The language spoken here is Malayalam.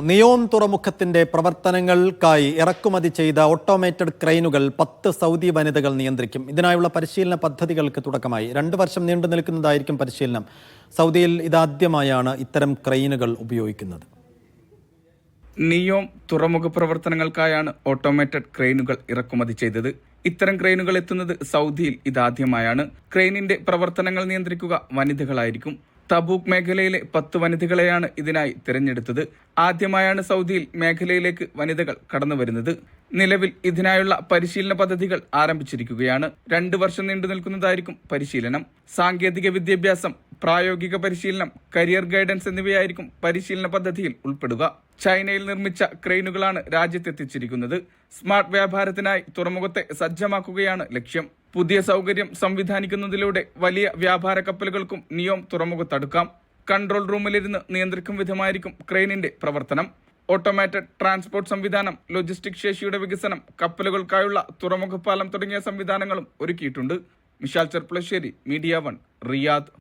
നിയോം തുറമുഖത്തിന്റെ പ്രവർത്തനങ്ങൾക്കായി ഇറക്കുമതി ചെയ്ത ഓട്ടോമേറ്റഡ് ക്രെയിനുകൾ 10 സൗദി വനിതകൾ നിയന്ത്രിക്കും. ഇതിനായുള്ള പരിശീലന പദ്ധതികൾക്ക് തുടക്കമായി. 2 വർഷം നീണ്ടു നിൽക്കുന്നതായിരിക്കും പരിശീലനം. സൗദിയിൽ ഇതാദ്യമായാണ് ഇത്തരം ക്രെയിനുകൾ ഉപയോഗിക്കുന്നത്. നിയോം തുറമുഖ പ്രവർത്തനങ്ങൾക്കായാണ് ഓട്ടോമേറ്റഡ് ക്രെയിനുകൾ ഇറക്കുമതി ചെയ്തത്. ഇത്തരം ക്രെയിനുകൾ എത്തുന്നത് സൗദിയിൽ ഇതാദ്യമായാണ്. ക്രെയിനിന്റെ പ്രവർത്തനങ്ങൾ നിയന്ത്രിക്കുക വനിതകളായിരിക്കും. തബൂക്ക് മേഖലയിലെ 10 വനിതകളെയാണ് ഇതിനായി തിരഞ്ഞെടുത്തത്. ആദ്യമായാണ് സൗദിയിൽ മേഖലയിലേക്ക് വനിതകൾ കടന്നു വരുന്നത്. നിലവിൽ ഇതിനായുള്ള പരിശീലന പദ്ധതികൾ ആരംഭിച്ചിരിക്കുകയാണ്. 2 വർഷം നീണ്ടു നിൽക്കുന്നതായിരിക്കും പരിശീലനം. സാങ്കേതിക വിദ്യാഭ്യാസം, പ്രായോഗിക പരിശീലനം, കരിയർ ഗൈഡൻസ് എന്നിവയായിരിക്കും പരിശീലന പദ്ധതിയിൽ ഉൾപ്പെടുക. ചൈനയിൽ നിർമ്മിച്ച ക്രെയിനുകളാണ് രാജ്യത്തെത്തിച്ചിരിക്കുന്നത്. സ്മാർട്ട് വ്യാപാരത്തിനായി തുറമുഖത്തെ സജ്ജമാക്കുകയാണ് ലക്ഷ്യം. പുതിയ സൗകര്യം സംവിധാനിക്കുന്നതിലൂടെ വലിയ വ്യാപാര കപ്പലുകൾക്കും നിയോം തുറമുഖത്തടുക്കാം. കൺട്രോൾ റൂമിലിരുന്ന് നിയന്ത്രിക്കും വിധമായിരിക്കും ക്രെയിനിന്റെ പ്രവർത്തനം. ഓട്ടോമാറ്റഡ് ട്രാൻസ്പോർട്ട് സംവിധാനം, ലോജിസ്റ്റിക് ശേഷിയുടെ വികസനം, കപ്പലുകൾക്കായുള്ള തുറമുഖ പാലം തുടങ്ങിയ സംവിധാനങ്ങളും ഒരുക്കിയിട്ടുണ്ട്. Mishal Cherpulassery, media 1, Riyadh.